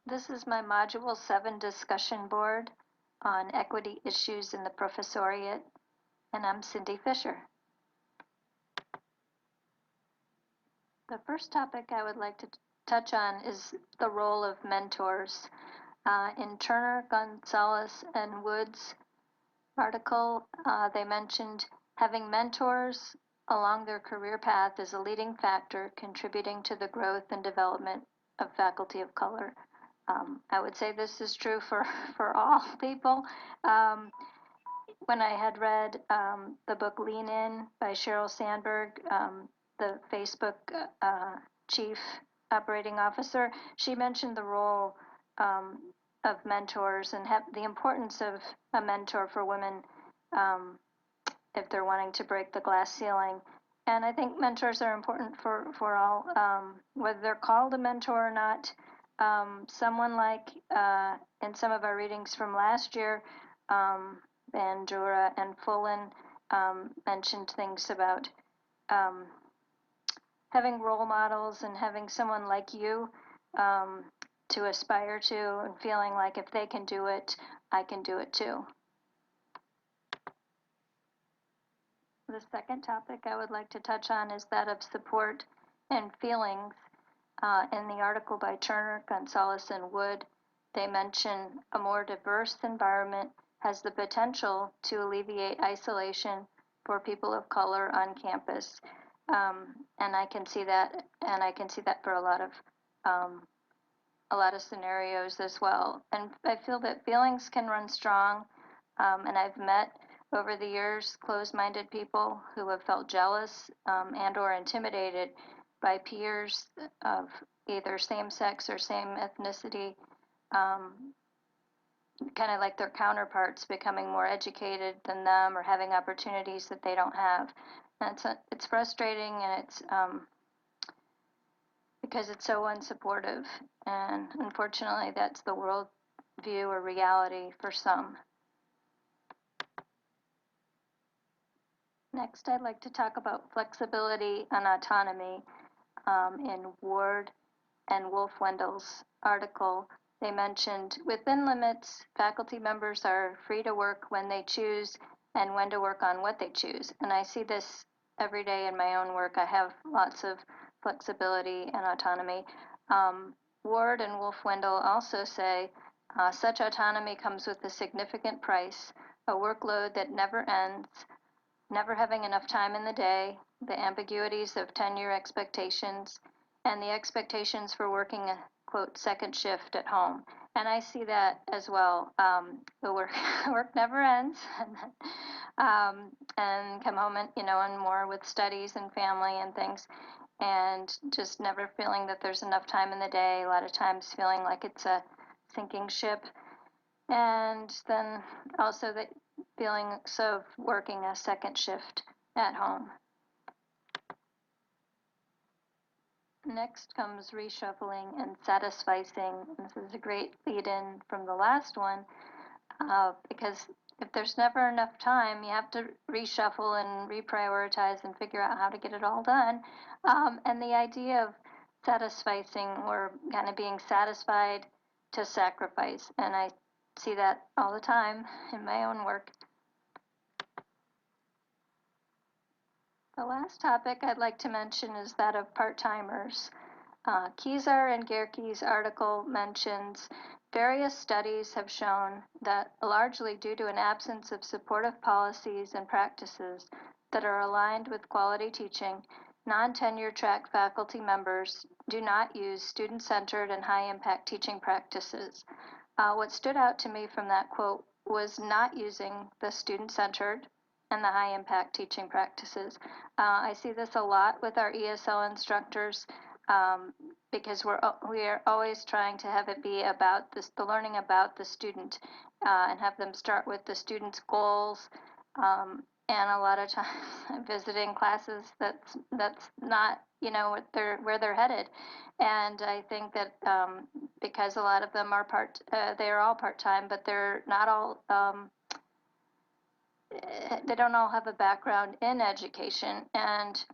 This is my Module 7 discussion board on equity issues in the professoriate, and I'm Cindy Fisher. The first topic I would like to touch on is the role of mentors. In Turner, Gonzalez, and Wood's article, they mentioned having mentors along their career path is a leading factor contributing to the growth and development of faculty of color. I would say this is true for all people. When I had read the book Lean In by Sheryl Sandberg, the Facebook chief operating officer, she mentioned the role of mentors and the importance of a mentor for women if they're wanting to break the glass ceiling. And I think mentors are important for all, whether they're called a mentor or not. Someone like in some of our readings from last year, Bandura and Fullen mentioned things about having role models and having someone like you to aspire to, and feeling like if they can do it, I can do it too. The second topic I would like to touch on is that of support and feelings. In the article by Turner, Gonzalez, and Wood, they mention a more diverse environment has the potential to alleviate isolation for people of color on campus. And I can see that, for a lot of scenarios as well. And I feel that feelings can run strong, and I've met over the years closed-minded people who have felt jealous and or intimidated by peers of either same sex or same ethnicity, kind of like their counterparts becoming more educated than them or having opportunities that they don't have. And it's frustrating, and it's because it's so unsupportive. And unfortunately, that's the world view or reality for some. Next, I'd like to talk about flexibility and autonomy. In Ward and Wolf-Wendell's article, they mentioned within limits, faculty members are free to work when they choose and when to work on what they choose. And I see this every day in my own work. I have lots of flexibility and autonomy. Ward and Wolf-Wendell also say such autonomy comes with a significant price, a workload that never ends, never having enough time in the day, the ambiguities of tenure expectations, and the expectations for working a, quote, second shift at home. And I see that as well. The work never ends, and come home and, and more with studies and family and things, and just never feeling that there's enough time in the day, a lot of times feeling like it's a sinking ship. And then also the feeling of working a second shift at home. Next comes reshuffling and satisficing. This is a great lead-in from the last one, because if there's never enough time, you have to reshuffle and reprioritize and figure out how to get it all done. And the idea of satisficing, or kind of being satisfied to sacrifice, and I see that all the time in my own work. The last topic I'd like to mention is that of part-timers. Kezar and Gehrke's article mentions various studies have shown that, largely due to an absence of supportive policies and practices that are aligned with quality teaching, non-tenure track faculty members do not use student-centered and high-impact teaching practices. What stood out to me from that quote was not using the student-centered and the high-impact teaching practices. I see this a lot with our ESL instructors, because we are always trying to have it be about the learning about the student, and have them start with the student's goals. And a lot of times I'm visiting classes that's not where they're headed. And I think that because a lot of them are they are all part-time, but they're not all they don't all have a background in education. And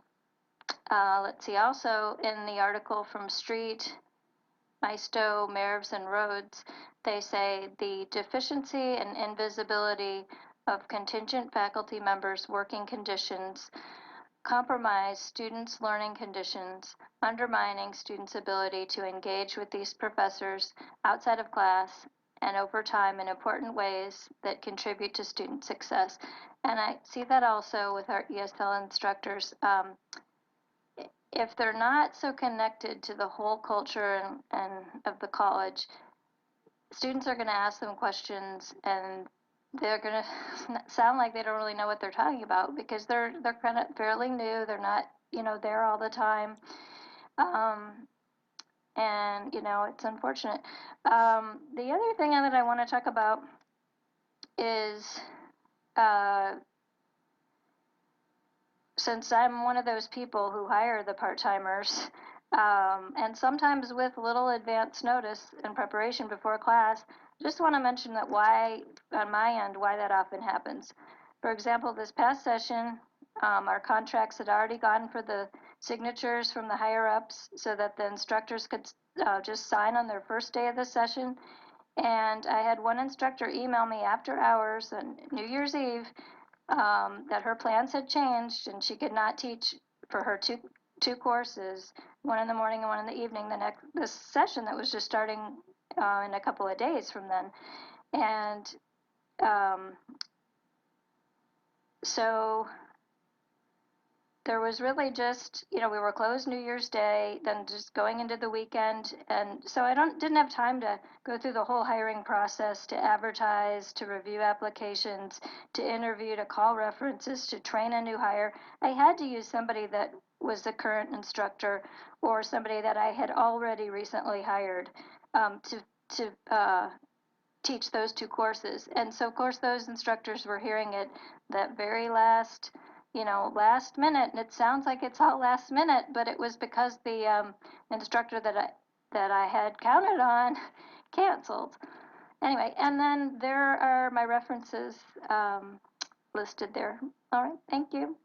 let's see, also in the article from Street, Maisto, Merves, and Rhodes, they say the deficiency and invisibility of contingent faculty members' working conditions compromise students' learning conditions, undermining students' ability to engage with these professors outside of class and over time in important ways that contribute to student success. And I see that also with our ESL instructors. If they're not so connected to the whole culture and of the college, students are going to ask them questions and they're going to sound like they don't really know what they're talking about because they're kind of fairly new. They're not, there all the time. And it's unfortunate. The other thing that I want to talk about is uh, since I'm one of those people who hire the part-timers, and sometimes with little advance notice and preparation before class, just want to mention that why, on my end, why that often happens. For example, this past session, our contracts had already gone for the signatures from the higher ups so that the instructors could just sign on their first day of the session. And I had one instructor email me after hours on New Year's Eve that her plans had changed and she could not teach for her two courses, one in the morning and one in the evening. This session that was just starting in a couple of days from then, and um, so there was really just, we were closed New Year's Day, then just going into the weekend, and so I didn't have time to go through the whole hiring process, to advertise, to review applications, to interview, to call references, to train a new hire. I had to use somebody that was the current instructor or somebody that I had already recently hired to teach those two courses. And so, of course, those instructors were hearing it that very last minute. And it sounds like it's all last minute, but it was because the instructor that I had counted on canceled. Anyway, and then there are my references listed there. All right, thank you.